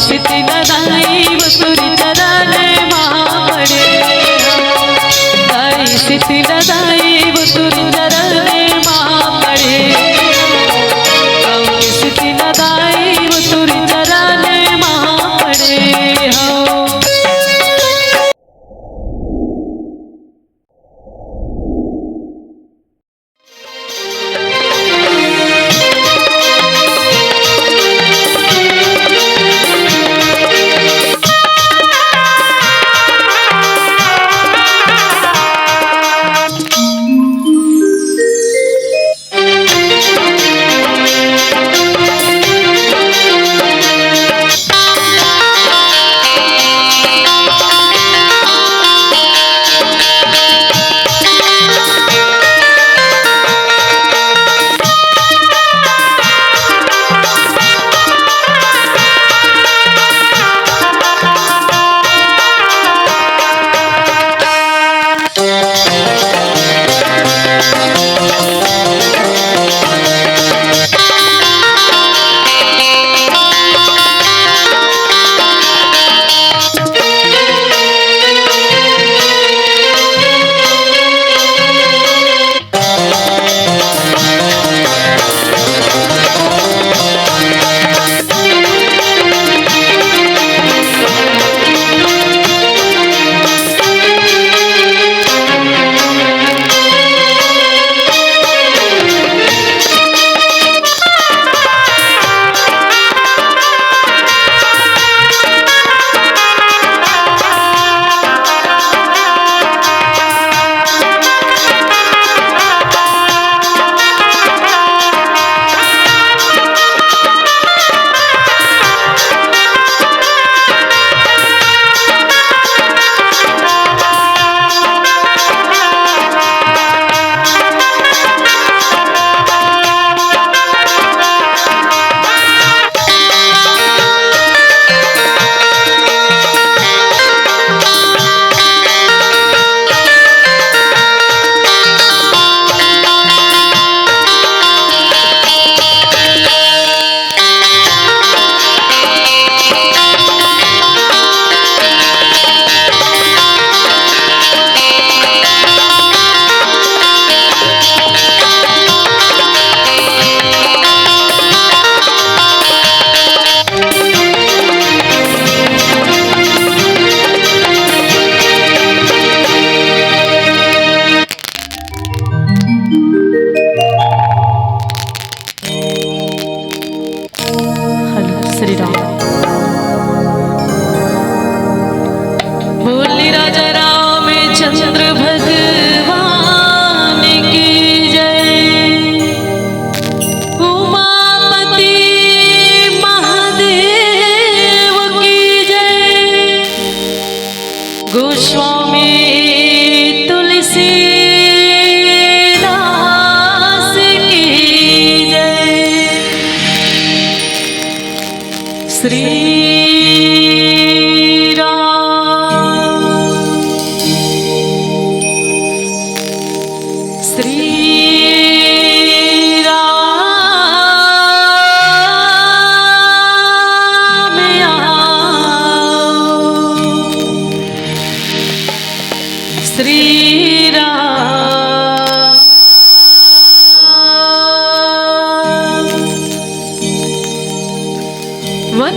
स्थितीला दैव तुरी चरणे पडे ताई स्थितीला दैव तुरी चरणे पडे स्थितीला दैव तुरी चरणे पडे हो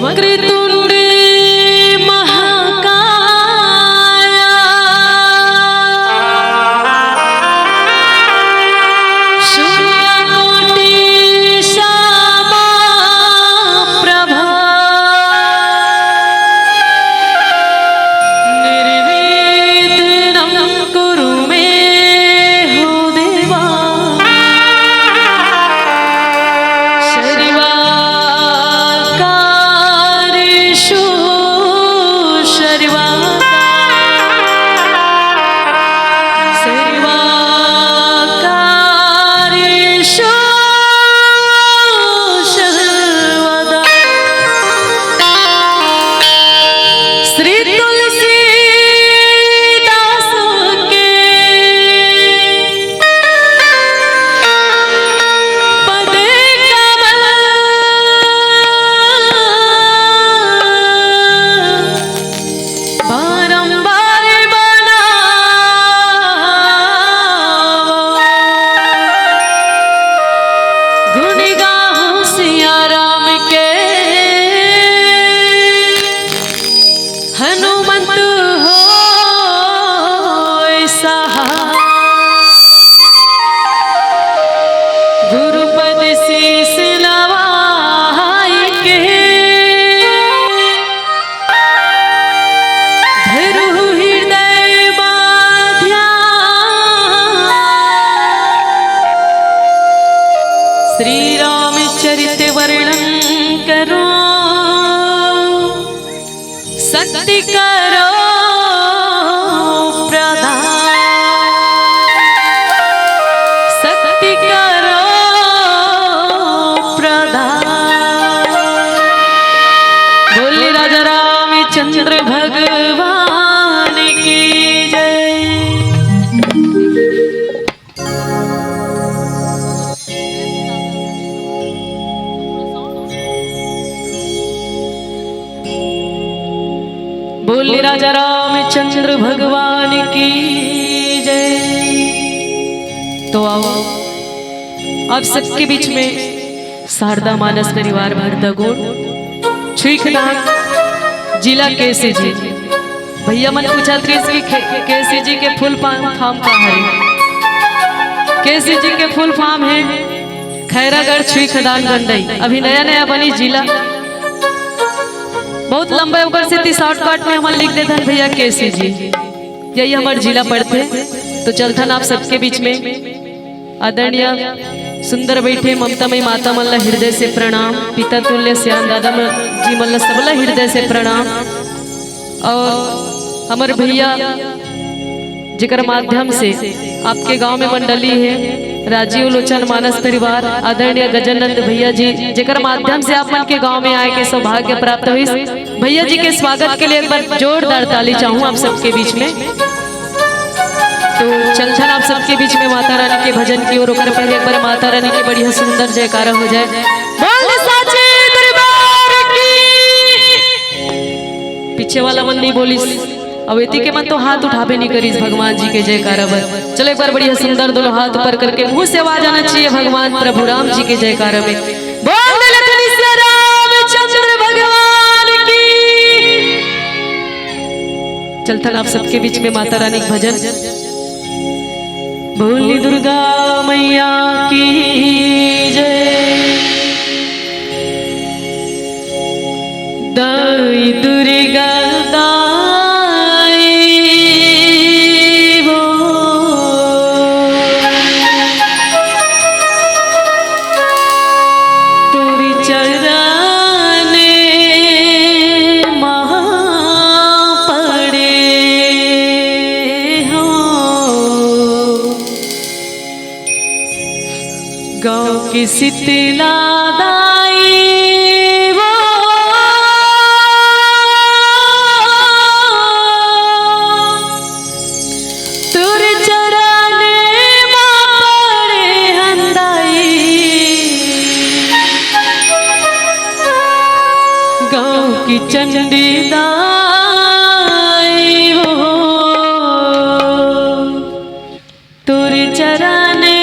वक्रतुंडे शक्ति करो प्रदान, शक्ति करो प्रदान। बोले राजा रामचंद्र भगवान की जय। बोले राजा रामचंद्र भगवान की जय। तो आओ आप सबके बीच में शारदा मानस परिवार भरदगोड़ छुईखदान जिला कैसे जी। भैया मन पूछा कि कैसे जी के फुल फॉर्म का है। कैसे जी के फुल फॉर्म है खैरागढ़ छुईखदान गंडई। अभी नया नया बनी जिला, बहुत लंबा ऊपर से शॉर्टकट में हम लिख देते हैं भैया कैसे जी, यही हमारे जिला पढ़ते। तो चलथन आप सबके बीच में आदरणीय सुंदर बैठे ममतामयी माता मल्ला हृदय से प्रणाम। पिता तुल्य श्याम दादा जी मल्ला सबला हृदय से प्रणाम। और हमारे भैया जिकर माध्यम से आपके गांव में मंडली है राजीव लोचन मानस परिवार आदरणीय गजानंद भैया जी, जेकर माध्यम से आप मन के गांव में आए के सौभाग्य प्राप्त हुई। भैया जी के स्वागत के लिए एक बार जोरदार ताली चाहूँ आप सबके बीच में। तो चलछन आप सबके बीच में माता रानी के भजन की ओर पहले एक बार माता रानी की बढ़िया सुंदर जयकारा हो जाए। बोल साचे दरबार की। पीछे वाला मन नहीं बोलिस, अवेती के मन तो हाथ उठावे नहीं करीस भगवान जी के जयकारा बर। चलो एक बार बढ़िया सुंदर दोनों हाथ ऊपर करके मुंह से आवाज आना चाहिए भगवान प्रभु राम जी के जयकारा में। बोल रामचंद्र भगवान की। चलथन आप सबके बीच में माता रानी भजन। बोली दुर्गा मैया की जय। दाई दुर्गा गाँव की शीतला दाई वो तुर चराने माँ पड़े हंदाई। गाँव की चंडी दाई वो तुर चराने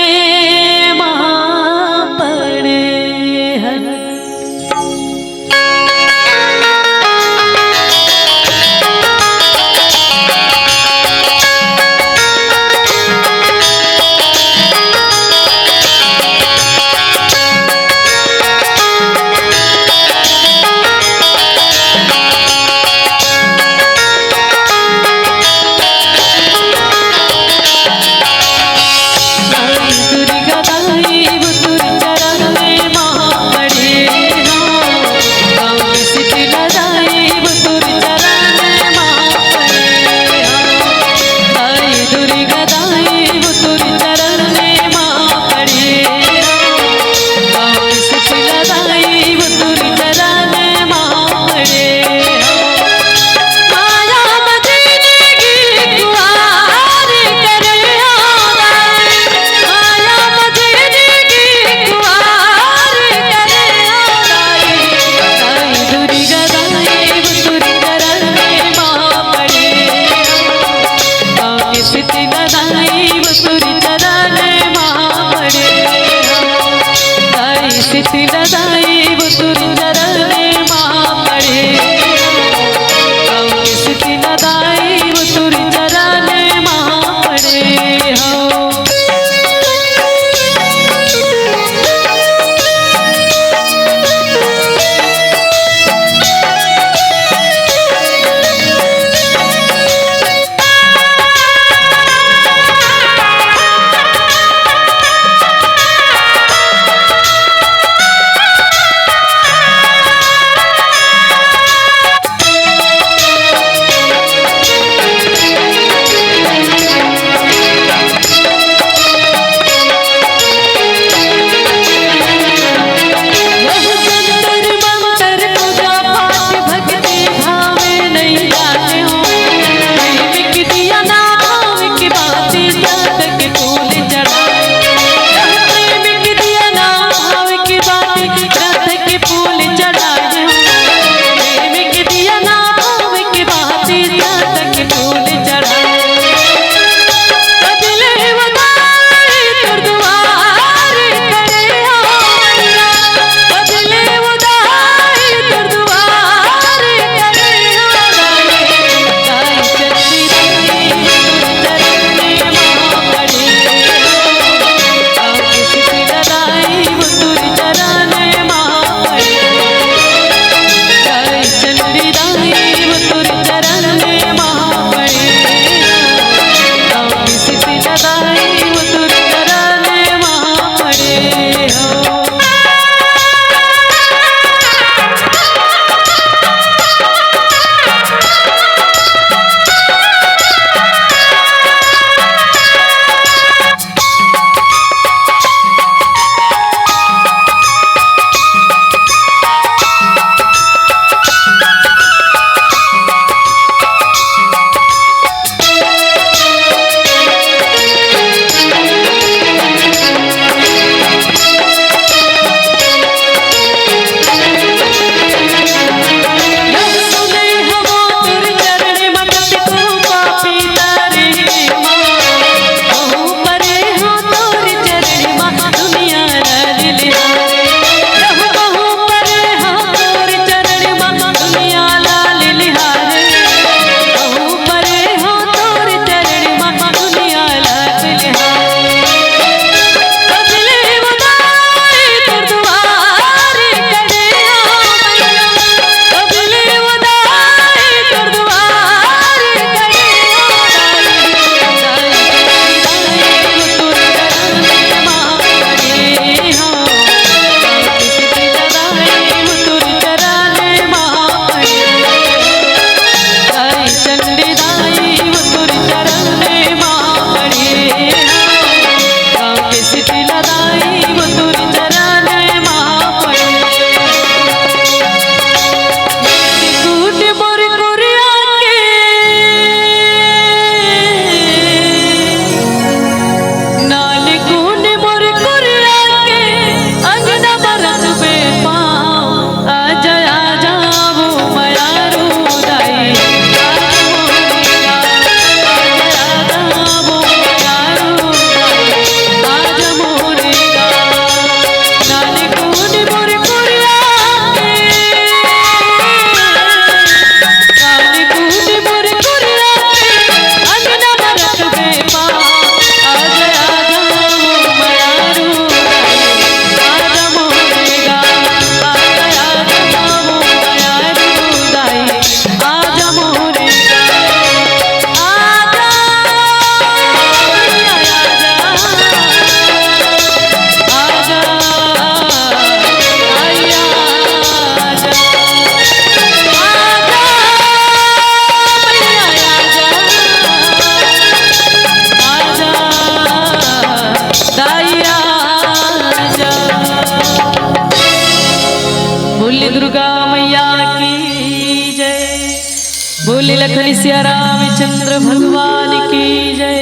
बोले लखन सिया रामचंद्र भगवान की जय।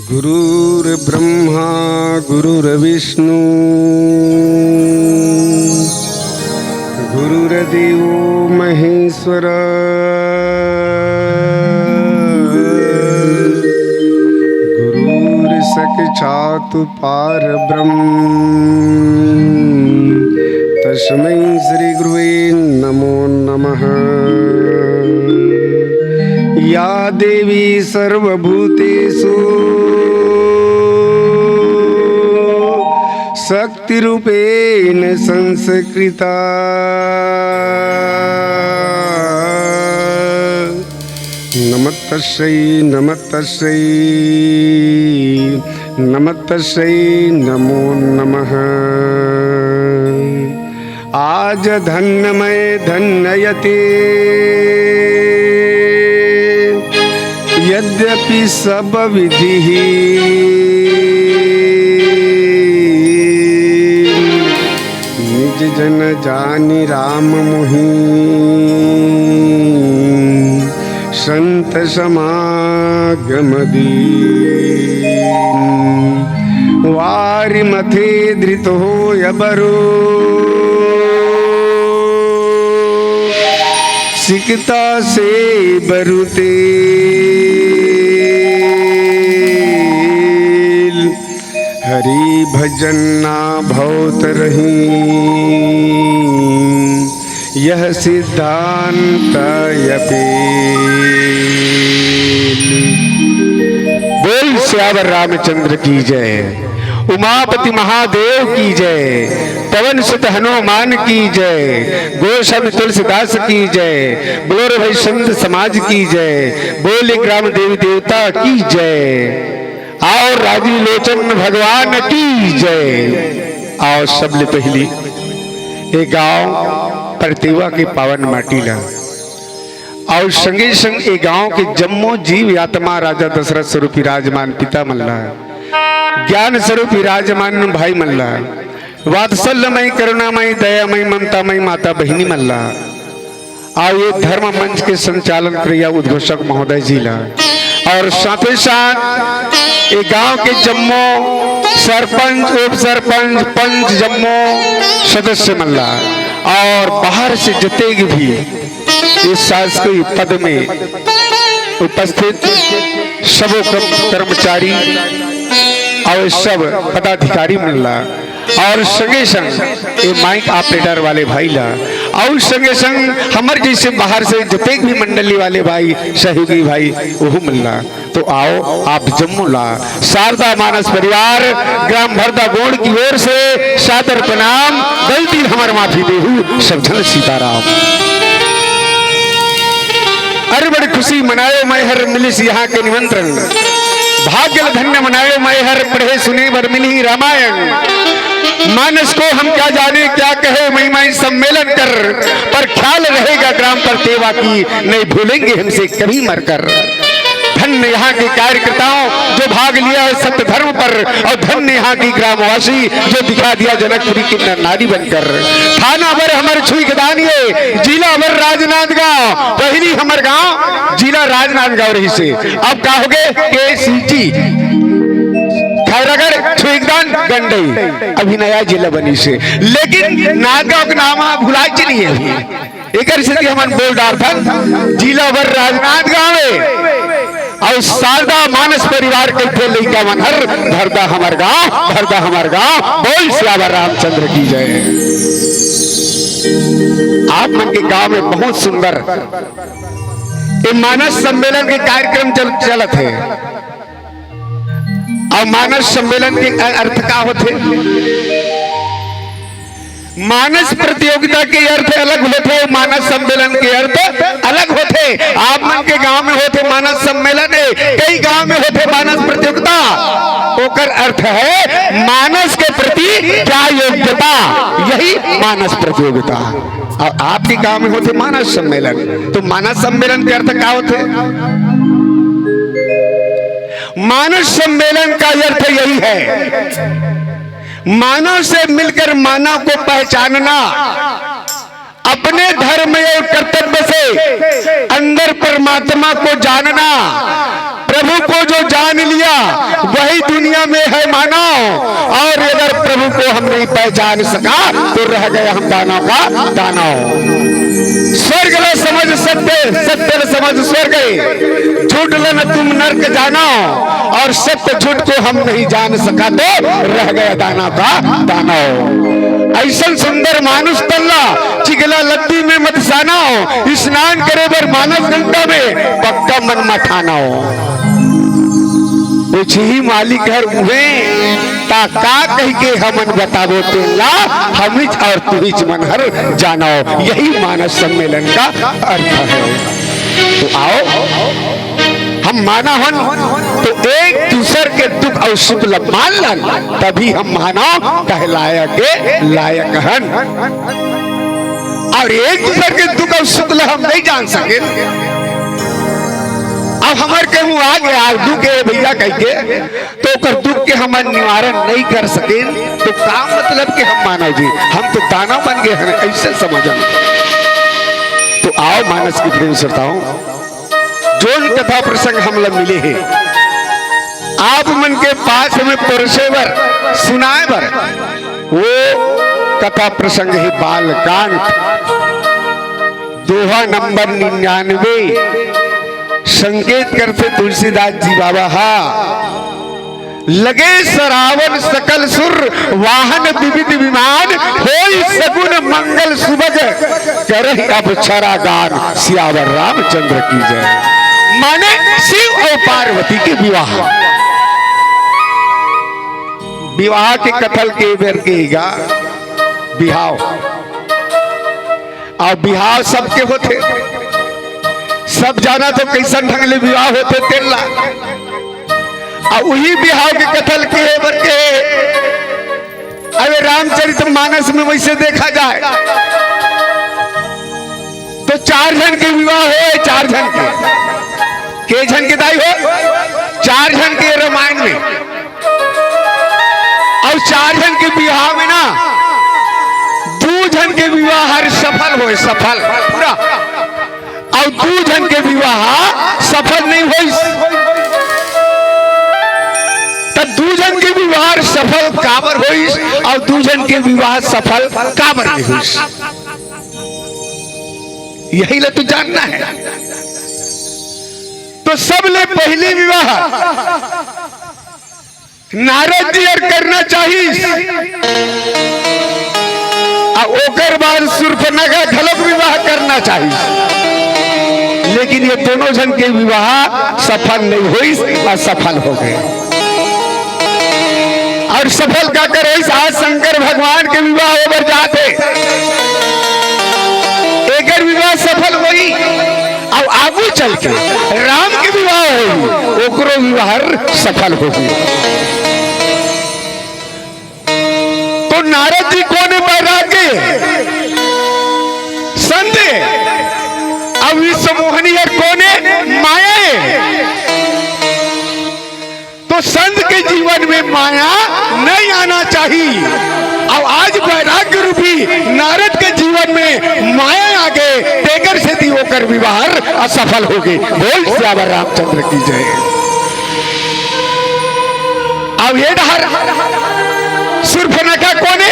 गुरुर्ब्रह्मा गुरुर्विष्णु गुरुर्देवो महेश्वर गुरुर्साक्षात् परब्रह्म तस्मै श्री गुरुवे नमो नमः। या देवी सर्वभूतेषु शक्तिरूपेण संस्कृता नमस्तस्यै नमस्तस्यै नमस्तस्यै नमो नमः। आज धन्यमय धन्ययते यद्यपि सब विधि निज जन जानि राम मोहि संत समागम दीन। वारि मथे धृत हो यबरो सिकता से बरुते हरि भजन ना भौत रही यह सिद्धांत यपे। बोल श्यावर रामचंद्र की जय, उमापति महादेव की जय, पवन सुत हनुमान की जय, गोस्वामी तुलसीदास की जय, बोल भाई संत समाज की जय, बोले ग्राम देवी देवता की जय, और राजीव लोचन भगवान की जय। आओ सबले पहली एक गांव परतेवा के पावन माटीला और संगे संग एक गांव के जम्मो जीव आत्मा राजा दशरथ स्वरूप विराजमान पिता मल्ला, ज्ञान स्वरूप विराजमान भाई मल्ला, वात्सल्यमय करुणामय दयामय ममतामय माता बहिनी मल्ला। और ये धर्म मंच के संचालन क्रिया उद्घोषक महोदय जिला और साथ ही साथ एक गांव के जम्मो सरपंच उप सरपंच पंच जम्मो सदस्य मल्ला और बाहर से जितने भी इस शासकीय पद में उपस्थित सब कर्मचारी और सब पदाधिकारी मिलला और संगे संग ये माइक ऑपरेटर वाले भाई ला और संगे संग हमारे जैसे बाहर से जितने भी मंडली वाले भाई सहयोगी भाई वो मिलना। तो आओ आप जम्मू ला शारदा मानस परिवार ग्राम भरदा गोड़ की ओर से सादर प्रणाम, गलती हमार माफी देहू, सब जन सीताराम। अरे बड़ी खुशी मनायो मैं हर मिलिस यहाँ के निमंत्रण, भाग्य धन्य मनायो मैं हर पढ़े सुने बर मिली रामायण। मानस को हम क्या जाने क्या कहे महिमा सम्मेलन कर, पर ख्याल रहेगा ग्राम परतेवा की, नहीं भूलेंगे हमसे कभी मरकर। धन्य यहाँ के कार्यकर्ताओं जो भाग लिया है सत्य धर्म पर, और धन्य यहाँ की ग्रामवासी जो दिखा दिया जनकपुरी की नारी बनकर। थाना भर हमारे छुई गदानिये, जिला भर राजनांदगांव, पहली हमारे गांव जिला राजनांदगांव रही से। अब कहोगे केसीजी खैरागढ़ छुईगदान गंडई अभी नया जिला बनी से, लेकिन नांदगांव का नाम भुलाई चली है अभी एक हम बोल डाल था जिला भर राजनांदगांव और शारदा मानस परिवार के थे लड़का मनहर भरदा हमार गांव, भरदा हमार गांव। बोल श्यावर रामचंद्र की जय। आप मन के गांव में बहुत सुंदर ये मानस सम्मेलन के कार्यक्रम चलत है। और मानस सम्मेलन के अर्थ का होते, मानस प्रतियोगिता के अर्थ अलग होते, मानस सम्मेलन के अर्थ अलग होते। आप मन के गांव में होते मानस सम्मेलन है, कई गांव में होते मानस प्रतियोगिता। ओकर अर्थ है मानस के प्रति क्या योग्यता, यही मानस प्रतियोगिता। और आपके गांव में होते मानस सम्मेलन, तो मानस सम्मेलन के अर्थ क्या होते? मानस सम्मेलन का अर्थ यही है मानव से मिलकर मानव को पहचानना, अपने धर्म और कर्तव्य से परमात्मा को जानना, प्रभु को जो जान लिया वही दुनिया में है मानव। और अगर प्रभु को हम नहीं पहचान सका तो रह गए हम दानव का दानव। स्वर्ग ल समझ सत्य, सत्य ल समझ स्वर्ग, झूठ ल न तुम नर्क जानो। और सत्य झूठ को हम नहीं जान सका तो रह गया दानव का दानव। ऐसा सुंदर मानुष तल्ला चिगला लद्दी में मत सानो, स्नान करे बर मानस गंगा में पक्का मन मठाना। कुछ ही मालिक हर उहे ता का कह के हमन बताबो तेला हमिच और तुहिच मन हर जानो। यही मानस सम्मेलन का अर्थ है। तो आओ हम माना हन तो एक दूसर के दुख और सुख मान लन, तभी हम मानव कहलाया के लायक हन। और एक दूसर के दुख और सुख हम नहीं जान सके। अब हमार कहूँ आ गया दुख है भैया कह के तो कर दुख के हम निवारण नहीं कर सके तो का मतलब कि हम मानव जी, हम तो दानव बन गए हैं, ऐसे समझो। तो आओ मानस की प्रेम श्रोताओं, जो कथा प्रसंग हम लोग मिले हैं आप मन के पास हमें परसेवर सुनाए बर, वो कथा प्रसंग है बालकांड दोहा नंबर 99। संकेत करते तुलसीदास जी बाबा। हा लगे सरावन सकल सुर, वाहन विविध विमान, होई सगुन मंगल सुबग, करहि अब छरा गान, सियावर रामचंद्र की जय। माने शिव और पार्वती के विवाह, विवाह के कथल के बेर केगा बिहाव। और बिहाव सबके होते, सब जाना तो कैसन ढंग ले विवाह होते तेला। और वही बिहाव के कथल के बर के अरे रामचरितमानस में वैसे देखा जाए तो 4 जन के विवाह हो, 4 जन के जन के दाई हो, 4 जन के रामायण में। और 4 जन के विवाह में ना 2 जन के विवाह हर सफल हो, सफल पूरा। और 2 जन के विवाह सफल नहीं हो, तब 2 जन के विवाह सफल काबर हो और 2 जन के विवाह सफल काबर नहीं हो। यही ले तो जानना है। तो सबले पहले विवाह नारद जी और करना चाहिए, और ओकर बाद शूर्पणखा घलक विवाह करना चाहिए। लेकिन ये दोनों जन के विवाह सफल नहीं हुई, असफल हो गए। और सफल का करे आज शंकर भगवान के विवाह होकर जाते, एक विवाह सफल हुई और आगू चल के राम के विवाह हुई, ओकरो विवाह सफल हो गई। तो नारद जी कोने पैदा के संदे अब विश्व मोहनी है कोने माया। तो संत के जीवन में माया नहीं आना चाहिए। अब आज वैराग्य रूपी नारद के जीवन में माया आ गए, तेकर से दी होकर विवाह असफल हो गए। बोल सियावर रामचंद्र की जय। अब ये शूर्पणखा कोने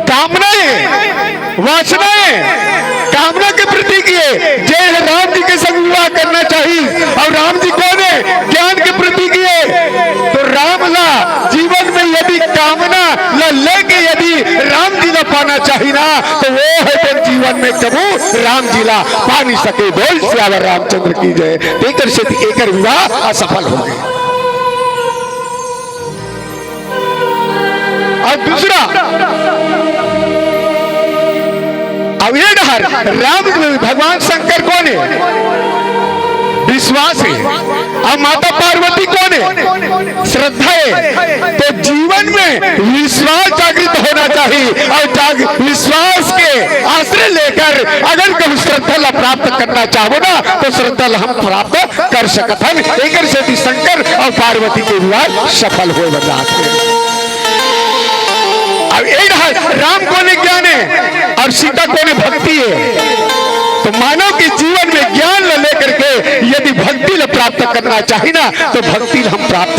कामना वासना कामना के प्रति किए जय राम जी के संग विवाह करना चाहिए। और राम जी कौन है? ज्ञान के प्रति किए। तो राम ला जीवन में यदि कामना ला लेके यदि राम जी ला पाना चाहिए ना, तो वो है तो जीवन में कबू राम जी ला पा नहीं सके। बोल सियावर रामचंद्र की जय। तेकर से एकर विवाह असफल हो गए। और दूसरा अब ये राम भगवान शंकर कौन है? विश्वास है। और माता पार्वती कौन है? श्रद्धा है। तो जीवन में विश्वास जागृत होना चाहिए। और विश्वास के आश्रय लेकर अगर कभी श्रद्धा ला प्राप्त करना चाहो ना, तो श्रद्धा ला हम प्राप्त कर सकते हैं। एक से शंकर और पार्वती के विवाह सफल हो जाते। अब राम को ज्ञान है और सीता को भक्ति है। तो मानव के जीवन जीवन में ज्ञान लेकर के यदि भक्ति ल प्राप्त करना चाहिए ना तो भक्ति हम प्राप्त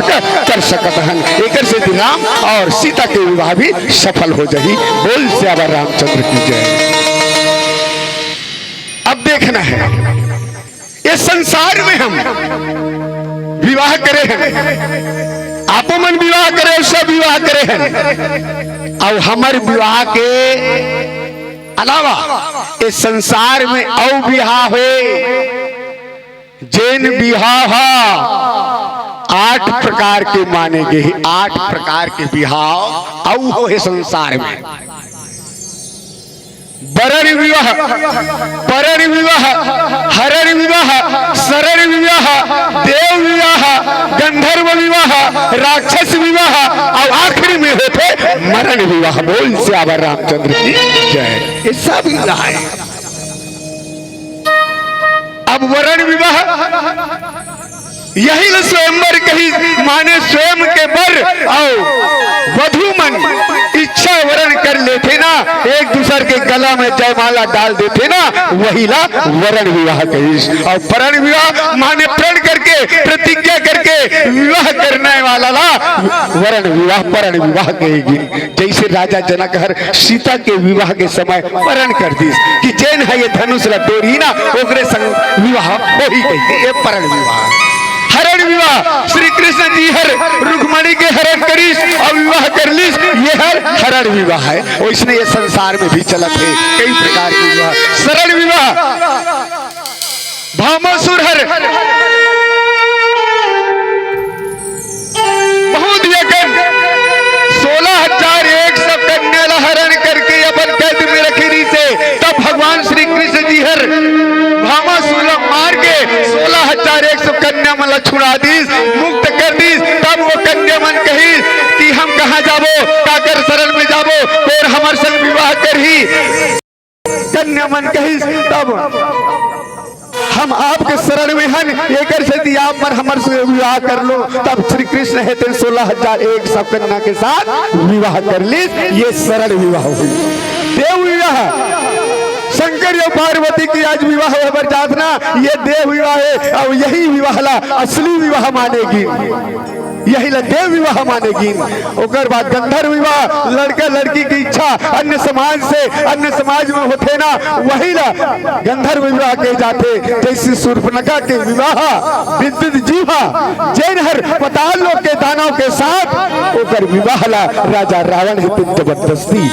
कर सकते हैं। एक से राम और सीता के विवाह भी सफल हो जाही। बोल श्यावर रामचंद्र की जय। अब देखना है ये संसार में हम विवाह करे हैं, आपो मन विवाह करे, सब विवाह करे हैं, और हमारे विवाह के अलावा इस संसार में औ विवाह हुए जैन विवाह 8 प्रकार के माने गए। 8 प्रकार के विवाह औ हो है संसार में। वरण विवाह, परन विवाह, हरण विवाह, शरण विवाह, देव विवाह, गंधर्व विवाह, राक्षस विवाह और आखिरी में होते मरण विवाह। बोल श्यावर रामचंद्र की जय। ये सब विवाह है। अब वरण विवाह यही स्वयंवर कही माने स्वयं के बर और वधू मन इच्छा वरण कर लेते ना, एक दूसरे के गला में जयमाला डाल देते ना, वही ला वरण विवाह कही। और परण विवाह माने प्रण करके प्रतिज्ञा करके विवाह करने वाला ला वरण विवाह परण विवाह कहेगी। जैसे राजा जनक हर सीता के विवाह के समय परण कर दी कि जैन है ये धनुष ला डोरी ना ओकरे संग विवाह हो ही गई, ये परण विवाह। हरण विवाह श्री कृष्ण जी हर रुक्मणी के हरण करीस और विवाह कर लीस, ये हरण विवाह है। और इसने ये संसार में भी चलत है कई प्रकार के विवाह। शरण विवाह भामासुर हर बहुत यज्ञ 16,100 कन्या ला हरण करके अपन कैद में रखी से, तब भगवान श्री कृष्ण जी हर भामासुर मार के 16,100 कन्या मन छुड़ा दीस, मुक्त कर दीस। तब वो कन्या मन कही कि हम कहाँ जाबो, काकर शरण में जाबो, और हमार संग विवाह कर ही। कन्या मन कही तब हम आपके शरण में हन, एक से आप पर हमार से विवाह कर लो। तब श्री कृष्ण है 16,100 कन्या के साथ विवाह कर ली। ये शरण विवाह हुई। देव विवाह शंकर और पार्वती की आज विवाह पर जातना, ये देव विवाह है और यही विवाह ला असली विवाह मानेगी, यही ला देव विवाह मानेगी। ओकर बाद गंधर्व विवाह लड़का लड़की की इच्छा अन्य समाज से अन्य समाज में होते ना, वही ला गंधर्व विवाह के जाते। जैसे शूर्पणखा के विवाह विद्युत जीवा जैन हर पताल लोक के दानव के साथ ओकर विवाह ला राजा रावण है जबरदस्ती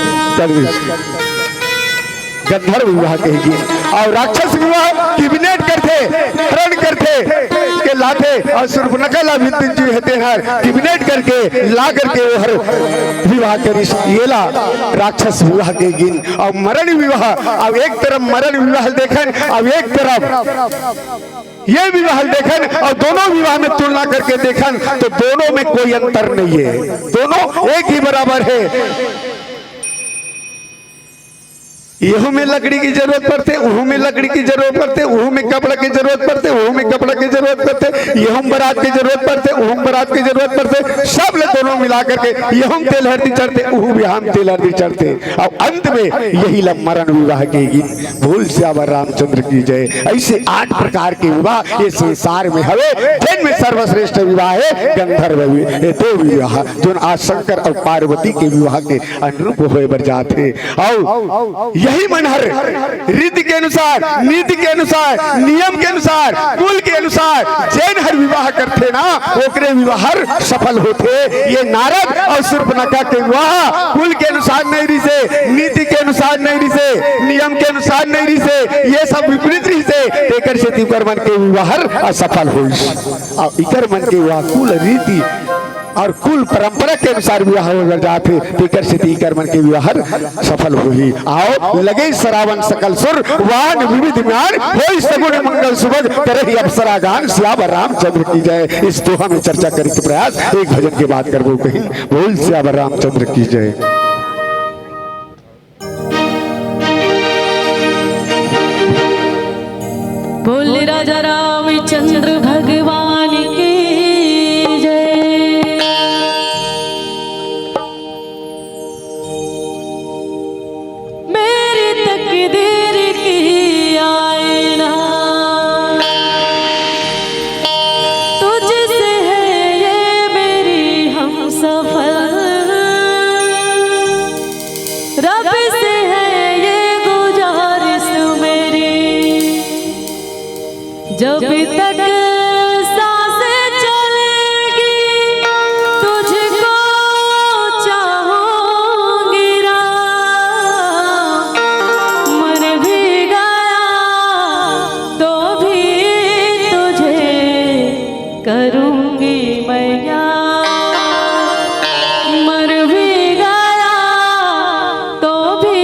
गंधर्व विवाह कहेगी। और राक्षस विवाह किडनैप करते हरण करते के लाते और शूर्पणखा ला विद्युत जी होते हैं किडनैप करके ला करके वो हर विवाह करिस, ये ला राक्षस विवाह कहेगी। और मरण विवाह, अब एक तरफ मरण विवाह देखन अब एक तरफ ये विवाह देखन, और दोनों विवाह में तुलना करके देखन तो दोनों में कोई अंतर नहीं है, दोनों एक ही बराबर है। यहू में लकड़ी की जरूरत पड़ते, वहू में लकड़ी की जरूरत पड़ते, वहू में कपड़ा की जरूरत पड़ते, वहू में कपड़ा की जरूरत पड़ते, यहू बरात की जरूरत पड़ते, वहू बरात की जरूरत पड़ते, सब ले दोनों मिला करके यहू तेल हल्दी चढ़ते, वहू भी हम तेल हल्दी चढ़ते। और अंत में यही ला मरण विवाह कहेगी। बोल श्यावर रामचंद्र की जय। ऐसे 8 प्रकार के विवाह ये संसार में हवे, जिनमें सर्वश्रेष्ठ विवाह है गंधर्व देव विवाह, जो आज शंकर और पार्वती के विवाह के अनुरूप होए बर जाते। और यही मन हर रीति के अनुसार, नीति के अनुसार, नियम के अनुसार, कुल के अनुसार जैन हर विवाह करते ना, ओकरे विवाह सफल होते। ये नारद और शूर्पणखा के विवाह कुल के अनुसार नहीं रही से, नीति के अनुसार नहीं रही से, नियम के अनुसार नहीं रही से, ये सब विपरीत रही से, एकर से तिकर मन के विवाह असफल हुई। और इकर मन के विवाह कुल रीति और कुल परंपरा के अनुसार विवाह हो जाते, तेकर से तीकर मन के विवाह सफल हुई। आओ लगे श्रावण सकल सुर वान विविध ज्ञान होई सगुण मंगल सुबह करहि अप्सरा गान। श्यावर रामचंद्र की जय। इस दोहा में चर्चा करने के प्रयास एक भजन के बाद करबो कहीं। बोल श्यावर रामचंद्र की जय। बोल राजा रामचंद्र भगवान की तकदीर की आईना जब तक सांसें चलेगी तुझको चाहूंगी राम, मर भी गया तो भी तुझे करूंगी मैया, मर भी गया तो भी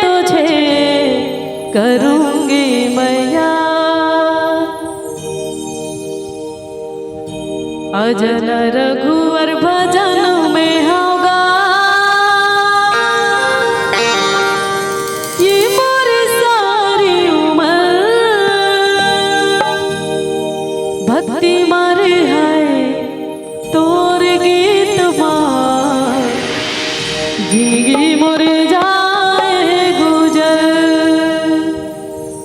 तुझे करूंगी मैया। अजन रघुवर भजन में होगा ये मोरी सारी उम्र, भक्ति मारे है तोर गीत माँ, जिंदगी मोर जाए गुजर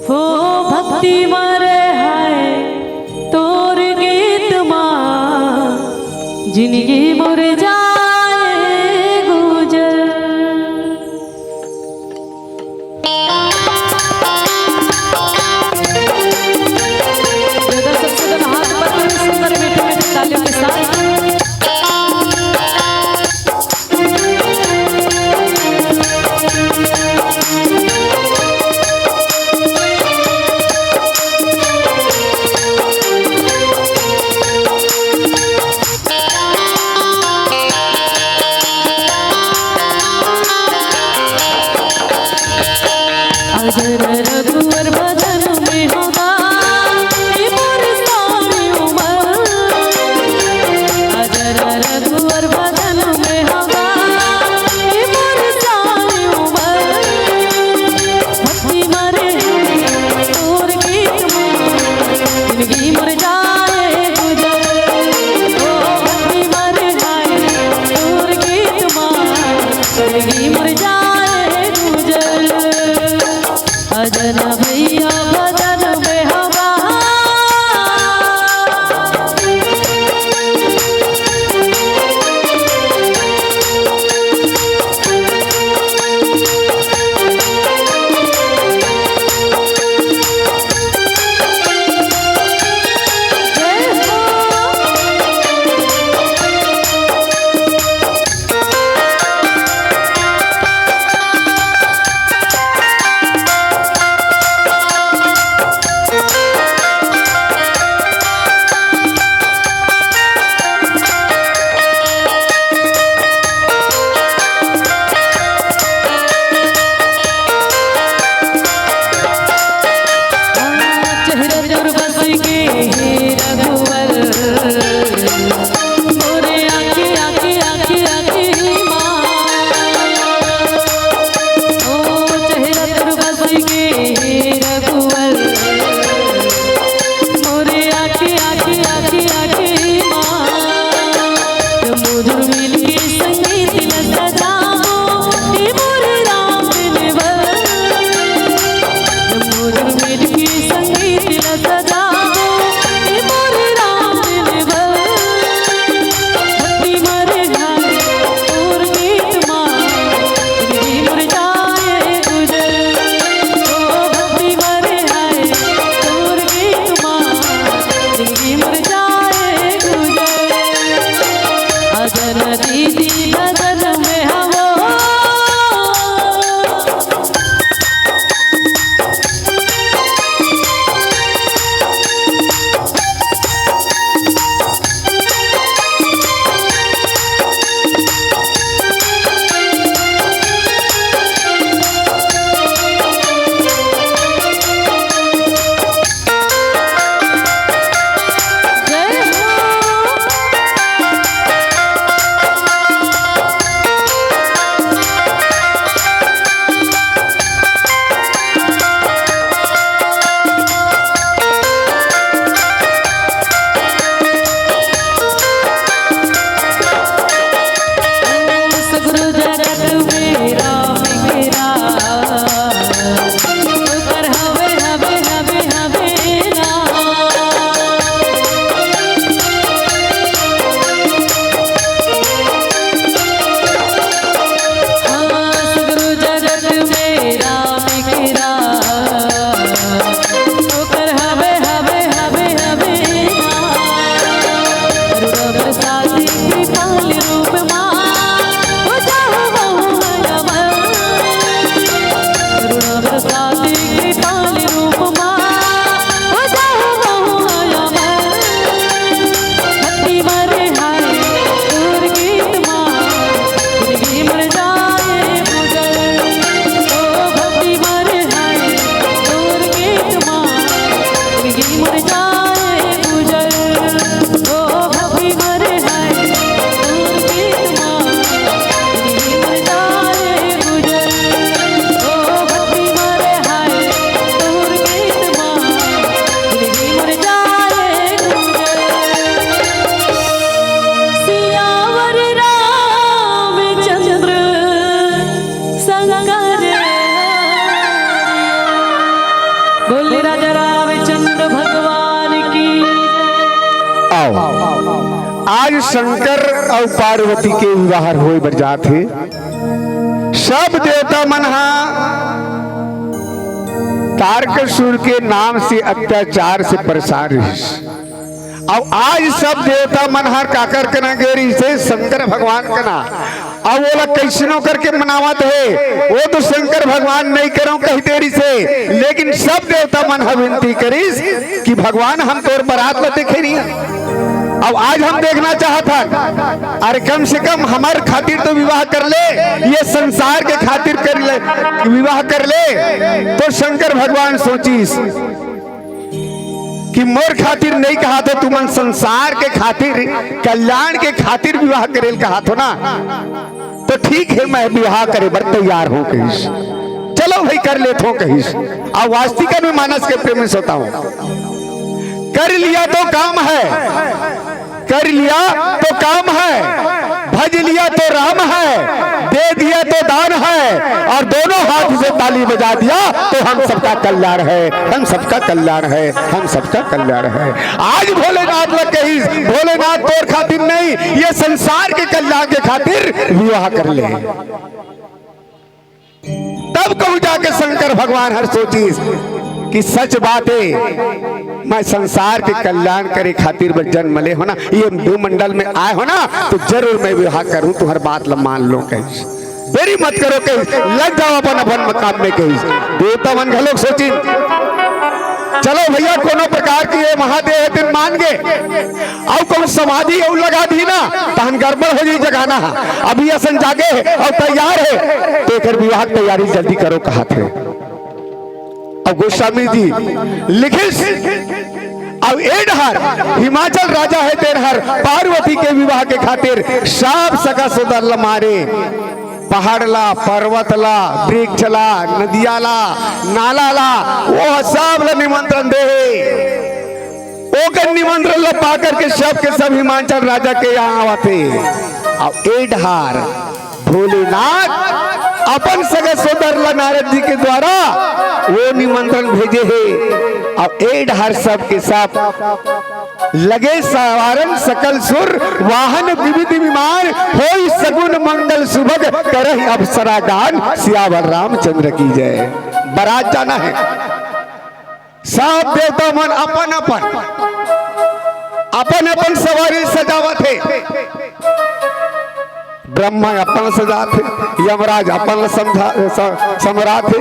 हो, भक्ति मारे है तोर गीत माँ, जिंदगी मोर जाए गुजर। सबसे हाथ पर सुंदर मीठे मीठे तालियों के साथ बोले राजा रामचंद्र भगवान की। आओ आज शंकर और पार्वती के विवाह होए बरजात है। सब देवता मनहा तारकासुर के नाम से अत्याचार से परेशान रही। अब आज सब देवता मनहर काकर कना गेरी से शंकर भगवान कना अब वो लोग कैसनो करके मनावत है। वो तो शंकर भगवान नहीं करो कही देरी से, लेकिन सब देवता मनहा विनती करीस कि भगवान हम तोर बारात में देखे नहीं। अब आज हम देखना चाहता, अरे कम से कम हमारे खातिर तो विवाह कर ले, ये संसार के खातिर कर ले विवाह कर ले। तो शंकर भगवान सोचीस कि मोर खातिर नहीं कहा तो तुमन संसार के खातिर कल्याण के खातिर विवाह करेल कहा तो ना। तो ठीक है मैं विवाह करे बर तैयार हूं कहीस, चलो भाई कर लेते हो कहीस। अब वास्तविक में मानस के प्रेम से होता हूं, कर लिया तो काम है, कर लिया तो काम है, भज लिया तो राम है, दे दिया तो दान है, और दोनों हाथ से ताली बजा दिया तो हम सबका कल्याण है, हम सबका कल्याण है, हम सबका कल्याण है। आज भोलेनाथ लग कही भोलेनाथ तोर खातिर नहीं, ये संसार के कल्याण के खातिर विवाह कर ले। तब कहूं जाके शंकर भगवान हर सोची कि सच बात है, मैं संसार के कल्याण करे खातिर बस जन्म ले हो ना, ये भूमंडल में आए हो ना, तो जरूर मैं विवाह करूं, तुम्हारी बात मान लो कहीं, देरी मत करो कहीं, लग जाओ अपन अपन काम में कहीं। देवता मन घलोक सोची चलो भैया कोनो प्रकार की ये महादेव है दिन मान गए, और कौन समाधि और लगा दी ना तहन गड़बड़ हो जाए जगाना। अभी असन जागे और तैयार है तो फिर विवाह तैयारी जल्दी करो कहा थे। अब गोस्वामी जी लिखिस अब एडहर हिमाचल राजा है तेरहर पार्वती के विवाह के खातिर सब सगा सुदर मारे, पहाड़ला पर्वतला वृक्षला नदियाला नालाला वो सब ला निमंत्रण दे, ओकर निमंत्रण ला पा करके सब के सब हिमाचल राजा के यहाँ आते। अब एडहर भोलेनाथ अपन सगे सोदर नारद जी के द्वारा वो निमंत्रण भेजे है। अब एडहर सब के सब लगे सवारन सकल सुर वाहन विविध विमान होई सगुन मंगल सुभग करहि अप्सरा गान सियावर रामचंद्र की जय। बारात जाना है, सब देवता मन अपन अपन अपन अपन सवारी सजावत है। ब्रह्मा अपन सजात है, यमराज अपन सम्राट है,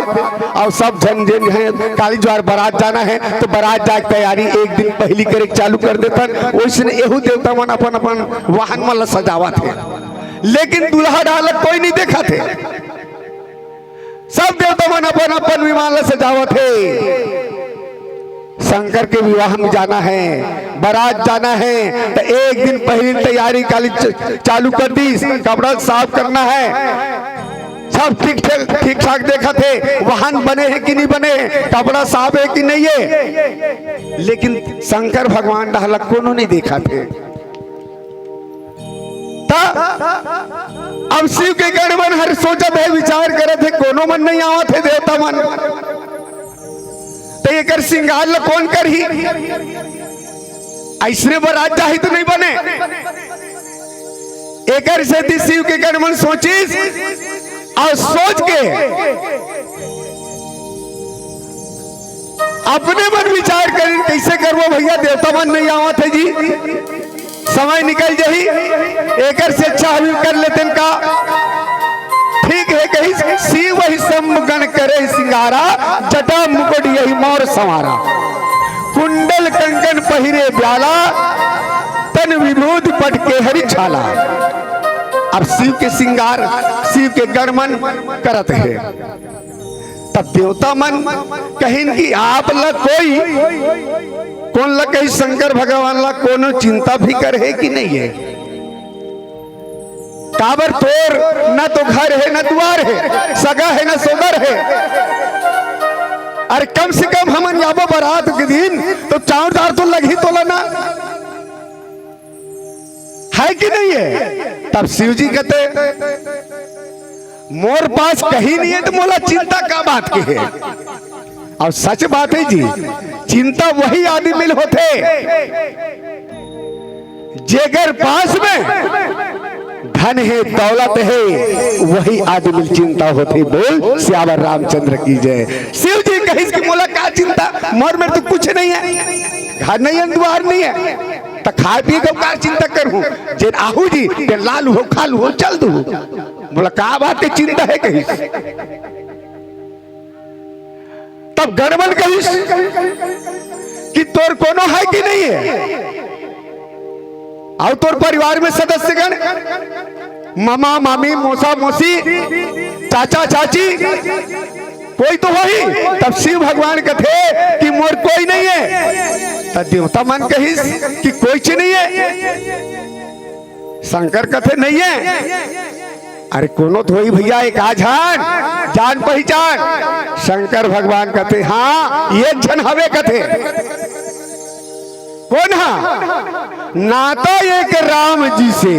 और सब जन जन है काली ज्वार बारात जाना है तो बारात जा तैयारी एक दिन पहली करे चालू कर देता। वैसे एहू देवता मन अपन अपन वाहन मन सजावत है, लेकिन दूल्हा डाल कोई नहीं देखा थे। सब देवता मन अपन अपन विमान सजावत है। शंकर के विवाह में जाना है, बारात जाना है तो एक दिन पहले तैयारी काली चालू कर दी, कपड़ा साफ करना है, सब ठीक ठाक देखा थे वाहन बने हैं कि नहीं बने, कपड़ा साफ है कि नहीं है। लेकिन शंकर भगवान डालक कोनो नहीं देखा थे। अब शिव के गण मन हर सोचत है विचार करे थे कोनो मन नहीं आवत है देवता मन, तो एक श्रृंगार ला कौन कर ही ऐसने बारात जाही तो नहीं बने। एक से शिव के गण मन सोचिस और सोच के अपने मन विचार करें कैसे करवो भैया देवता मन नहीं आवत है जी, समय निकल जाही, एक से अच्छा हम कर लेते का ठीक है। कहीं शिव वही समगण करे सिंगारा, जटा मुकुट यही मोर संवारा, कुंडल कंकन पहिरे ब्याला, तन विभूति पट के हरि छाला। अब शिव के सिंगार शिव के गणमन करत है, तब देवता मन कहिन कि आप ला कोई कौन ला कहीं शंकर भगवान ला कोनो चिंता भी करे कि नहीं है। काबर तोर न तो घर है न द्वार है, सगा है न सोदर है। अरे कम से कम हमन याबो बारात के दिन तो चार दार तो लगी तो लना है कि नहीं है। तब शिव जी कहते मोर पास कहीं नहीं है तो मोला चिंता का बात की है। और सच बात है जी, चिंता वही आदमी होते जेकर पास में धन है दौलत है, वही आदमी चिंता होती। बोल सियावर रामचंद्र की जय। शिव जी कहीं की मोला का चिंता, मोर में तो कुछ नहीं है, घर नहीं है, द्वार नहीं है, तो खा पी के का चिंता करूं। जे आहू जी के लालू हो खालू हो चल दू, बोला का बात की चिंता है कहीं। तब गणमन कही कि तोर कोनो है कि नहीं है, और तोर परिवार में सदस्यगण मामा मामी मौसा मौसी चाचा चाची कोई तो वही। तब शिव भगवान कहते कि मोर कोई नहीं है। तब देवता मन कही कि कोई चीज नहीं है। शंकर कहते नहीं है। अरे कोनो तो वही भैया एक आजान जान पहचान। शंकर भगवान कहते हाँ एक जन हवे कहते। कौन हा? नाता एक राम जी से,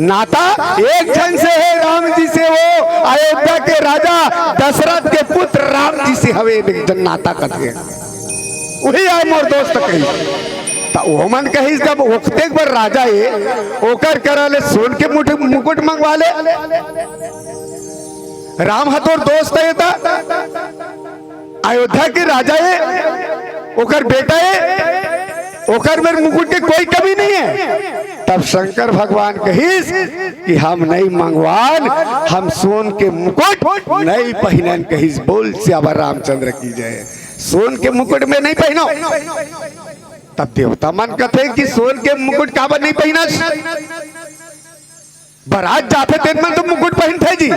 नाता एक जन से है राम जी से। वो अयोध्या के राजा दशरथ के पुत्र राम जी से हवे जन नाता कहते। वही आए मोर दोस्त कही। वो मन कही जब ओखते बार राजा है ओकर करले सोन के मुकुट मंगवा ले। राम हतोर दोस्त है था, अयोध्या के राजा है, ओकर बेटा है, ओकर में मुकुट के कोई कमी नहीं है। तब शंकर भगवान कहिस कि हम नहीं मंगवान, हम सोन के मुकुट नहीं पहनन। कहिस बोल सियावर रामचंद्र की जय। सोन के मुकुट में नहीं पहनो। तब देवता मन कहते कि सोन के मुकुट काबर नहीं पहना। बारात जाते तेन मन तो मुकुट पहनते जी,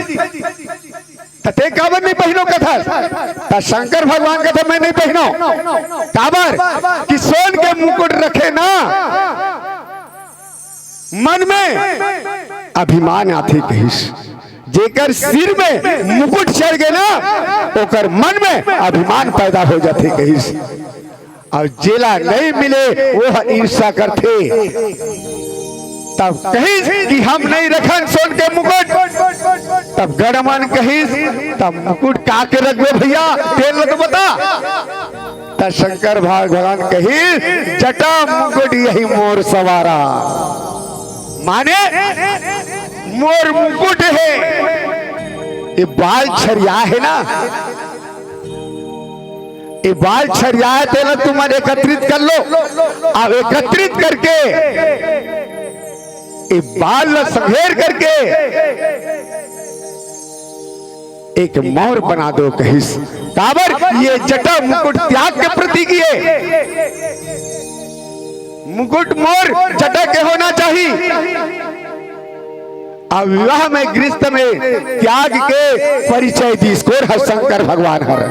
तते काबर नहीं पहनो कथा। तब शंकर भगवान कहते मैं नहीं पहनो काबर कि सोन के मुकुट रखे ना मन में अभिमान आती। कहिस जेकर सिर में मुकुट चढ़ गए ना ओकर मन में अभिमान पैदा हो जाते। कहिस और जेला नहीं मिले वो ईर्षा करते। तब कहिस कि हम नहीं रखन सोन के मुकुट। तब गणमन कहिस तब मुकुट का के रखबे भैया तेल तो बता। तब शंकर भगवान कहिस जटा मुकुट यही मोर सवारा, माने मोर मुकुट है। ये बाल छरिया है ना, ये बाल छरिया तेल तुम एकत्रित कर लो। अब एकत्रित करके ये बाल संघेर करके एक मोर बना दो। कहिस काबर ये जटा मुकुट त्याग के प्रतीक है। मुकुट मोर जटा के होना चाहिए। अब विवाह में गृहस्थ में त्याग के परिचय दी इसको शंकर भगवान हर।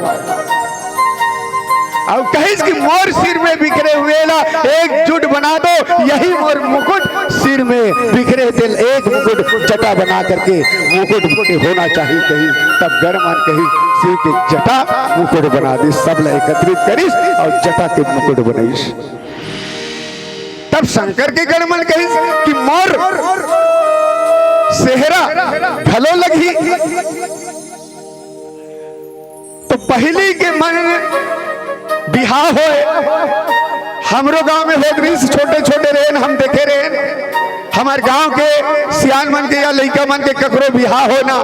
अब कहिस कि मोर सिर में बिखरे हुए ला एकजुट बना दो, यही मोर मुकुट सिर में बिखरे दिल एक मुकुट जटा बना करके मुकुट होना चाहिए। कही तब गणमान कही शिव के जटा मुकुट बना दी। सब ला एकत्रित करिस और जटा के मुकुट बनाइस। तब शंकर के गणमान कहिस कि मोर सेहरा भलो लगी। तो पहली के मन बिहाव हो हमरो गांव में हो गई। छोटे छोटे रहेन हम देखे रहेन। हमारे गांव के सियान मन के या लड़का मन के ककरो बिहाव हो ना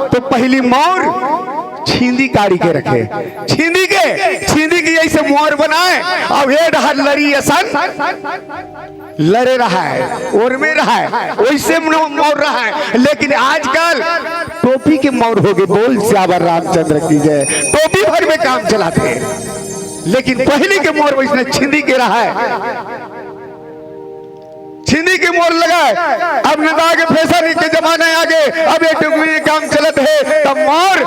तो पहली मोर छींदी काढ़ी के रखे। छींदी की ऐसे मोर बनाए और ये लड़ी असन लड़े रहा है और में रहा है वैसे मोर रहा है। लेकिन आजकल टोपी के मोर हो गए। बोल सियावर रामचंद्र की जय। टोपी भर में काम चलाते हैं, लेकिन पहले के मोर वैसे छिंदी के रहा है। छिंदी के मोर लगाए। अब नदा के फैशन के जमाने आ गए, अब ये टुकड़ी काम चलत है। तब मोर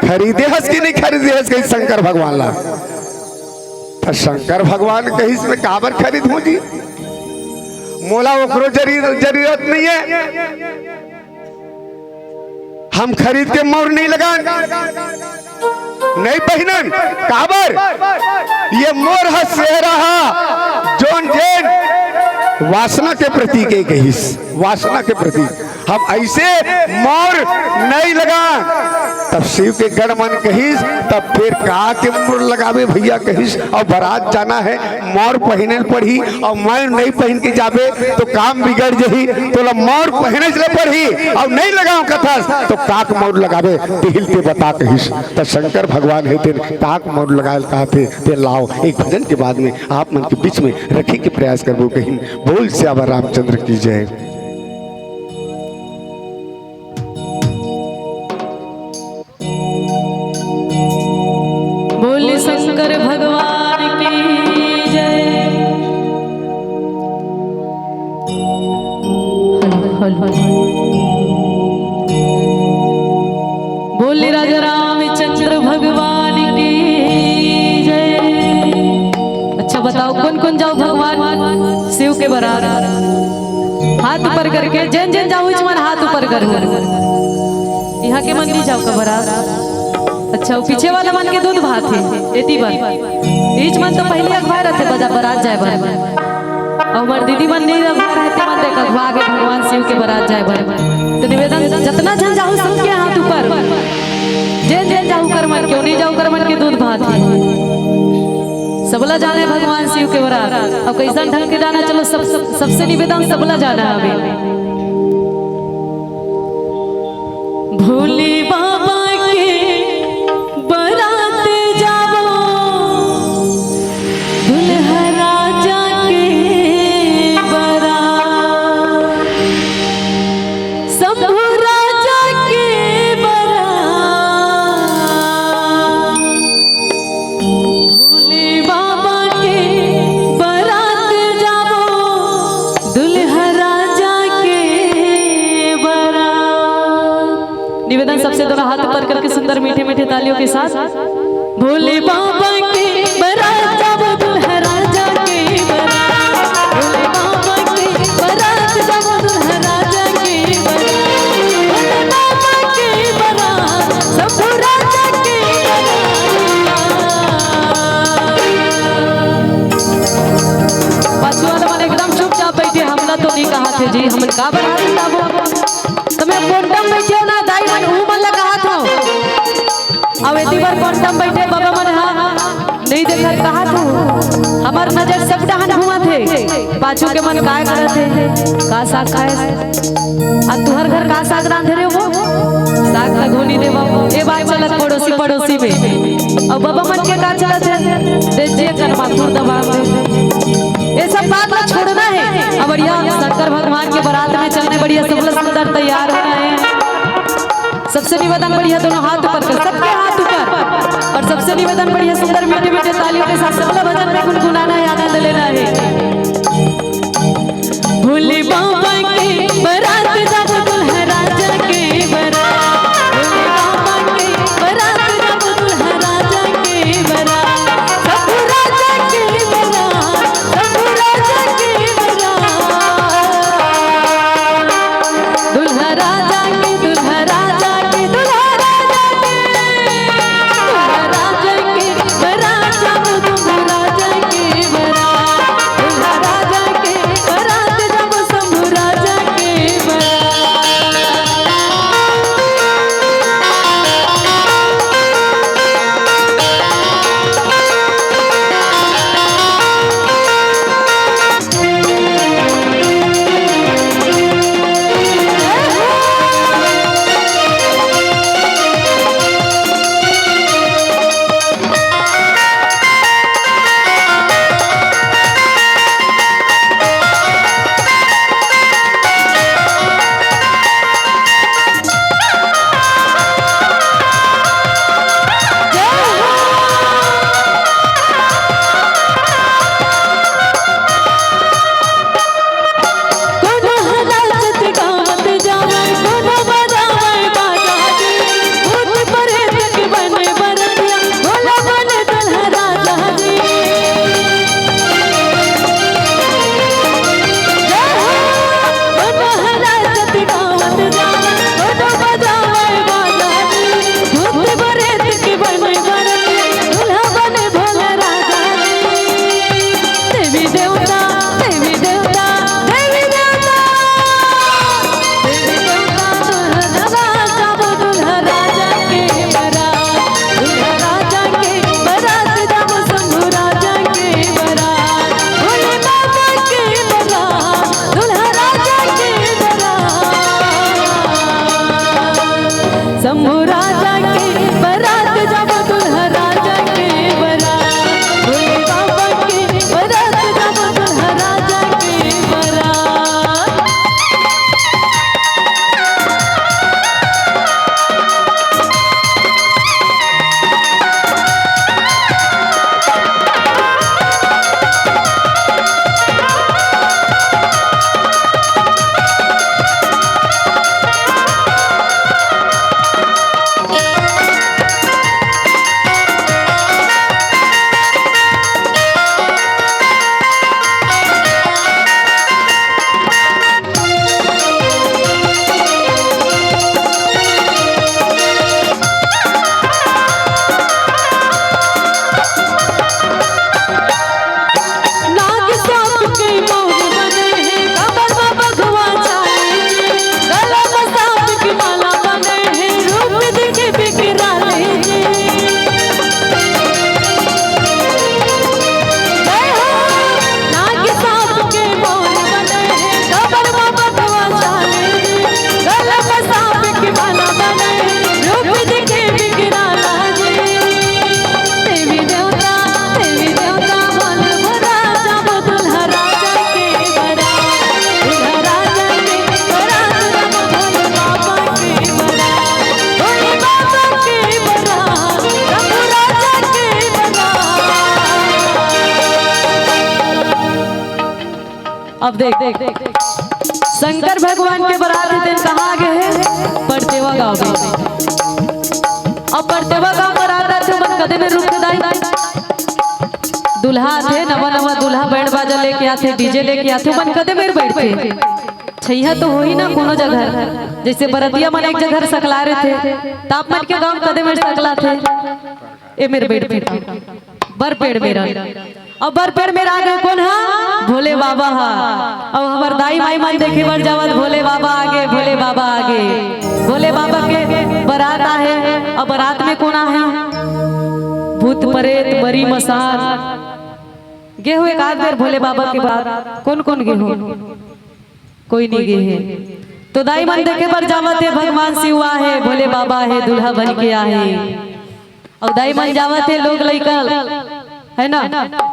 खरीदे हस की नहीं खरीदे हस कहीं शंकर भगवान ला। तो शंकर भगवान कहीं इसमें काबर खरीद हूं जी, मोला ओकरो जरूरत नहीं है। हम खरीद के मोर नहीं लगा नहीं पहनन काबर ये मोर है सेहरा जोन जेन वासना के प्रतीक है। कहिस वासना के प्रतीक हम ऐसे मोर नहीं लगा। तब शिव के गण मन कहिस, तब फिर कहा के मोर लगावे भैया कहिस। और बारात जाना है मोर पहने पड़ी और मैं नहीं पहन के जाबे तो काम बिगड़ जही, तो मोर पहने चले पड़ी और नहीं लगाओ कथा तो काक मोर लगावे तिहिल के बता कहिस। तो शंकर भगवान है तेन काक मोर लगाए कहते ते लाओ। एक भजन के बाद में आप मन के बीच में रखे के प्रयास करबो कहीं। बोल श्यामा रामचंद्र की जय। बोल शंकर भगवान की जय। बोल राजा रामचंद्र भगवान की जय। अच्छा बताओ कौन कौन जाओ भगवान शिव के बारात? हाथ ऊपर करके जन जन जाओ मन हाथ ऊपर कर। यहाँ के मन नहीं जाओ का बारात। अच्छा वो पीछे वाला मन के दूध भात है एती बार बीच मन तो पहले अखबार रहते बजा बारात जाए बार। और हमार दीदी मन नहीं अखबार रहते मन देख अखबार के भगवान शिव के बारात जाए बार। तो निवेदन जितना जन जाओ सबके हाथ ऊपर जन जन जाओ कर मन क्यों नहीं जाओ कर मन के दूध भात है। सबला जाना है भगवान शिव के बारात। अब कैसा ढंग के जाना चलो सबसे निवेदन सबला जाना है अभी। भोले बाबा सबसे दोनों हाथ ऊपर करके सुंदर मीठे मीठे तालियों के साथ भोले बाबा के बारात जाबो दुल्हा राजा के बारात। भोले बाबा के बारात जाबो दुल्हा राजा के बारात। भोले बाबा के बारात शंभू राजा के बारात। पाछू वाला मन एकदम चुपचाप बैठे। हमला तो नहीं कहा थे जी हम का बारात जाबो तुम्हें कोंटम बैठे ना दाई मन ऊ मन लगा था। अब एती बार कोंटम बैठे बाबा मन हाँ नहीं देखा कहा था। हमार नजर सब डहन घुमा थे। पाछू के मन काय करत थे का साग खाए आ तुहर घर का साग रांधे रे वो साग का घोनी दे बाबू ए बात चलत पड़ोसी पड़ोसी में। अब बाबा मन के का चलत है दे जे कर माथुर दबा दे। ये सब बात ना छोड़ना है। अब बढ़िया शंकर भगवान के बारात में चलने बढ़िया सब सुंदर तैयार होना है। सबसे निवेदन बढ़िया दोनों हाथ ऊपर कर सबके हाथ ऊपर। और सबसे निवेदन बढ़िया सुंदर मीठे मीठे तालियों के साथ सबला भजन में गुनगुनाना है आनंद लेना है। भोले बाबा के बारात जाबो दुल्हा राजा के बारात। भोले बाबा के बारात जाबो दुल्हा राजा के बारात। शंभू राजा के बारात शंभू राजा के बारात। दुल्हा राजा के दुल्हा राजा के दुल्हा राजा के दुल्हा राजा के बारात जाबो दुल्हा राजा के बारात। अब देख शंकर भगवान के बारात दिन कहाँ आगे है परतेवा गाँव में। अब परतेवा गाँव बारात थे मन कदे में रुक दाई दुल्हा थे नवा नवा दुल्हा बैंड बाजा लेके आते डीजे लेके आते मन कदे में बैठते छैया तो हो ही ना कोनो जगह जैसे बरतिया मन एक जगह सकला रहे थे ताप मन के गाँव कदे में सकला थे ए मेरे बैठते बर पेड़ मेरा अब बर पेड़ मेरा आगे कौन है भोले बाबा हा। अब हमार दाई माई मन देखे बर जावत भोले बाबा आगे भोले बाबा आगे भोले बाबा के बारात है। अब बारात में कौन है भूत प्रेत मरी मसान गे हुए एक आध बेर भोले बाबा के बारात कौन कौन गे हो कोई नहीं गे है। तो दाई मन देखे बर जावत है भगवान शिव है भोले बाबा है दूल्हा बन के आहे। और दाई मन जावत है लोग लइका है ना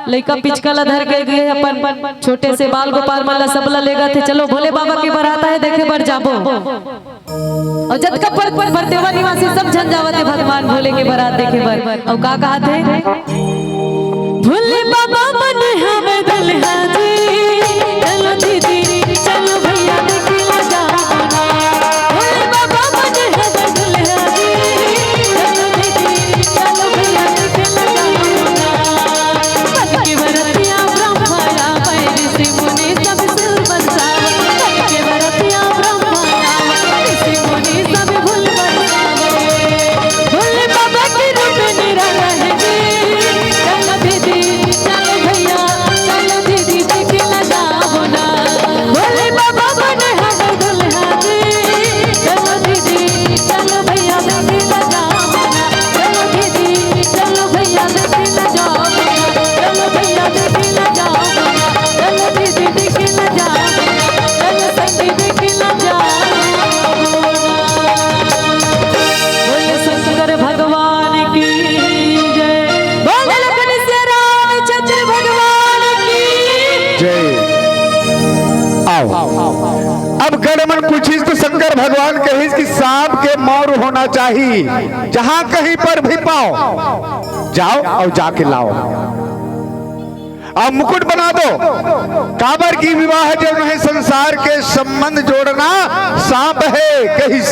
लइका पिचकला धर के गए अपन छोटे से बाल गोपाल मल्ला सबला ले गए थे चलो भोले बाबा की बारात है देखे बर जाबो। और जब का पर परतेवा निवासी सब जन जावत है भगवान भोले की बारात देखे बर। और का कहा थे भोले बाबा बने हमें दुल्हा जी चलो दीदी चलो भैया देखला जाओ ना भोले बाबा बने हमें दुल्हा जी चलो दीदी चलो भैया देखला जाओ ना के बरतिया ब्रह्माया ऋषि मुनि सब सिर बरसावे के बरतिया ब्रह्माया ऋषि मुनि सब फूल बरसावे भोले बाबा के रूप निराला है चलो दीदी चलो भैया चलो दीदी देखला जाओ ना भोले बाबा बने हमें दुल्हा जी चलो दीदी चलो भैया देखला जाओ ना चलो दीदी चलो भैया देखला जाओ ना चलो भैया देखला जाओ ना चलो दीदी देखला जाओ ना चलो संगी देखला जाओ बोले शंकर भगवान की जय बोले लखन से रामचंद्र भगवान की जय। आओ अब गणमन पूछिस तो शंकर भगवान कहिस कि सांप के मौर होना चाहिए जहां कहीं पर भी पाओ जाओ और जाके लाओ। अब मुकुट बना दो काबर की विवाह जब है संसार के संबंध जोड़ना सांप है कहिस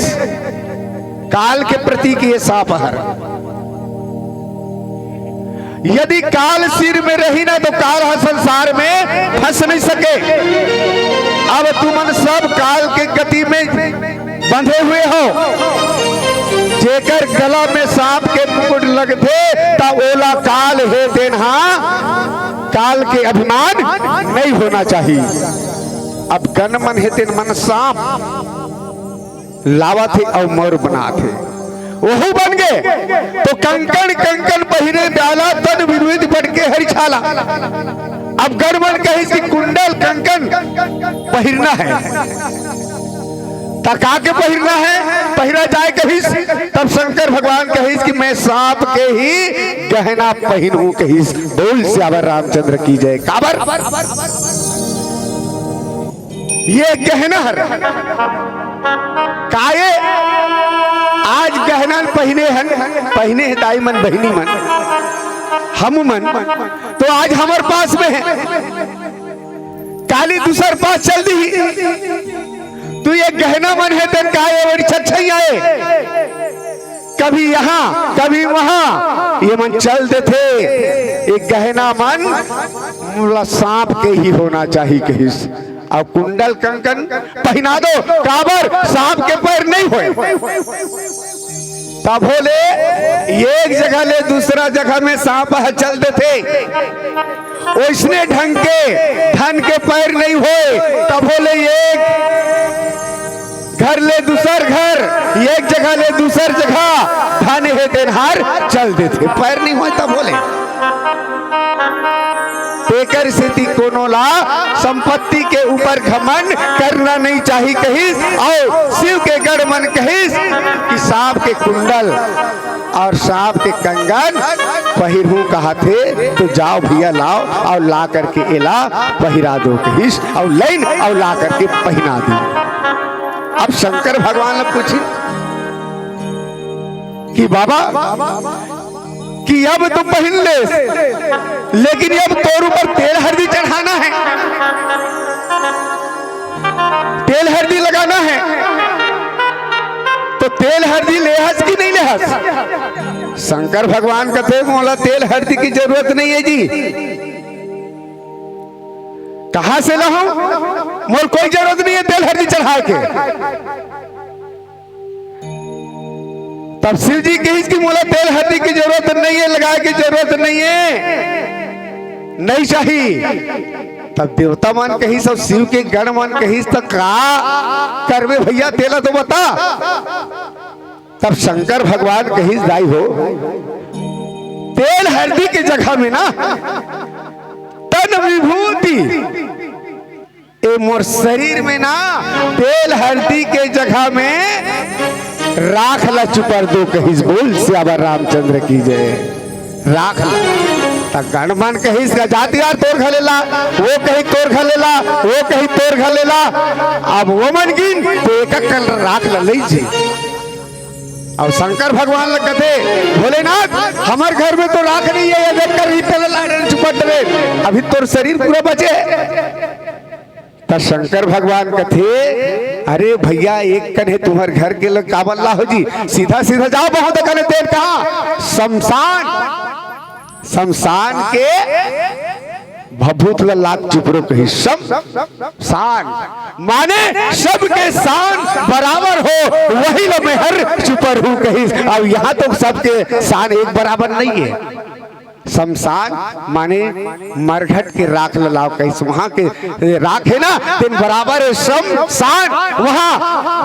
काल के प्रतीक ये सांप है। यदि काल सिर में रही ना तो काल हर संसार में फंस नहीं सके। अब तुमन सब काल के गति में बंधे हुए हो जेकर गला में सांप के मुकुट लगते ता ओला काल है देना काल के अभिमान नहीं होना चाहिए। अब गण मन है तेन मन सांप लावा थे और मोर बना थे वही बन गए तो कंकण कंकण पहिरे डाला तन विविध बढ़ के हरि छाला। अब गणमन कही कि कुंडल कंकन पहिरना है तका के पहिरना है पहिरा जाए कहीं तब शंकर भगवान कहिस कि मैं सांप के ही गहना पहनूं कहिस बोल श्यावर रामचंद्र की जय। काबर ये गहना काये आज गहना पहने है दाई मन बहनी मन हम मन तो आज हमारे पास में है काली दूसर पास चल दी तू ये गहना मन है तेन काये बड़ी छछई आए कभी यहाँ कभी वहां ये मन चलते थे एक गहना मन मुला सांप के ही होना चाहिए कहिस। अब कुंडल कंकन पहना दो काबर सांप के पैर नहीं होए तब बोले एक जगह ले दूसरा जगह में सांप चलते थे उसने ढंग के धन के पैर नहीं हुए तब बोले एक घर ले दूसर घर एक जगह ले दूसर जगह धन है देनहार चलते थे पैर नहीं हुए तब बोले तेकर स्थिति कोनो ला संपत्ति के ऊपर घमंड करना नहीं चाहिए कहिस। और शिव के गढ़ मन कहिस कि सांप के कुंडल और सांप के कंगन पहिरू कहा थे तो जाओ भैया लाओ और ला करके एला पहिरा दो कहिस और लाइन और ला करके पहना दी। अब शंकर भगवान ने पूछी कि बाबा कि अब तो पहन ले लेकिन अब तोर ऊपर तेल हल्दी चढ़ाना है तेल हल्दी लेहस कि नहीं लेहस? शंकर भगवान कहते मोला तेल हल्दी की जरूरत नहीं है जी। कहां से लाऊं? मोर कोई जरूरत नहीं है तेल हल्दी चढ़ाए के। तब शिव जी कही कि मोला तेल हल्दी की जरूरत नहीं है, लगाए की जरूरत नहीं है, नहीं चाहिए। तब देवता मान कही सब शिव के गण मान कही तो का करवे भैया तेला तो बता। तब शंकर भगवान कही दाई हो तेल हल्दी की जगह में ना तन विभूति ए मोर शरीर में ना तेल हल्दी के जगह में राख ला चुपर दो कहिस। बोल श्यावर रामचंद्र की जय। राख ला गणमान कहिस का जाति यार तोर घलेला, वो कहीं तोर घलेला, वो कहीं तोर घलेला। अब वो मन गिन तो एक कल राख ला ले जी। अब शंकर भगवान लग कहते भोलेनाथ हमार घर में तो राख नहीं है, ये देख कर ही चुपट रहे अभी तोर शरीर पूरा बचे। तो शंकर भगवान कहते अरे भैया एक कन है तुम्हारे घर के लोग काबल्ला हो जी, सीधा सीधा जाओ बहुत कने तेल कहा शमशान, शमशान के भभूत लाख चुपरो कही शमशान माने सबके शान बराबर हो वही लो मैं हर चुपर हूं कही। अब यहाँ तो सबके शान एक बराबर नहीं है। शमशान माने मरघट के राख लाओ कहीं वहां के राख है ना दिन बराबर है। शमशान वहां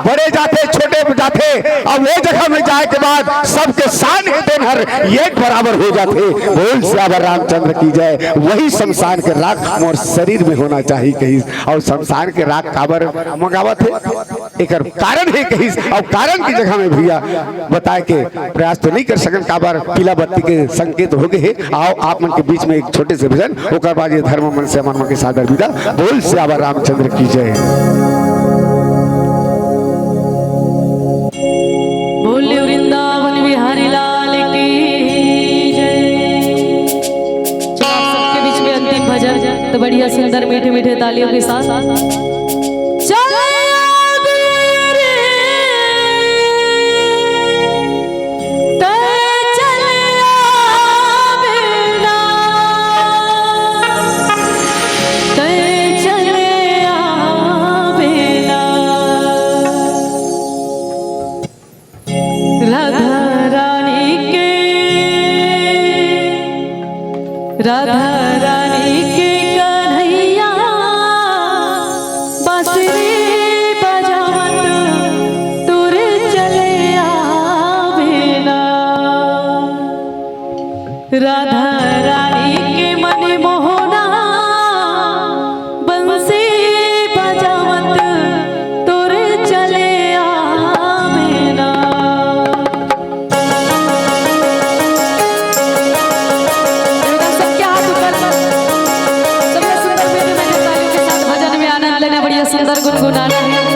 बड़े जाते छोटे जाते और वो जगह में जाए के बाद सबके शान के दिन हर एक बराबर हो जाते। बोल श्यावर रामचंद्र की जय। वही शमशान के राख मोर शरीर में होना चाहिए कहीं। और शमशान के राख काबर मंगावत है एक कारण है कहीं। और कारण की जगह में भैया बताए के प्रयास तो नहीं कर सकन काबर पीला बत्ती के संकेत हो गए। आओ आप मन के बीच में एक छोटे से भजन होकर बाद ये धर्म मन से मन के सादर विदा। बोल श्यावर रामचंद्र की जय। बोले वृंदावन बिहारी लाल की जय। चलो आप सबके बीच में अंतिम भजन तो बढ़िया सुंदर मीठे मीठे तालियों के साथ राधा रानी के कन्हैया बांसुरी बजावत तुर चले आवेला। राधा रानी के मन मोहना बंसी बजावत तुर चले आवेला। सुंदर गुनगुनाना है।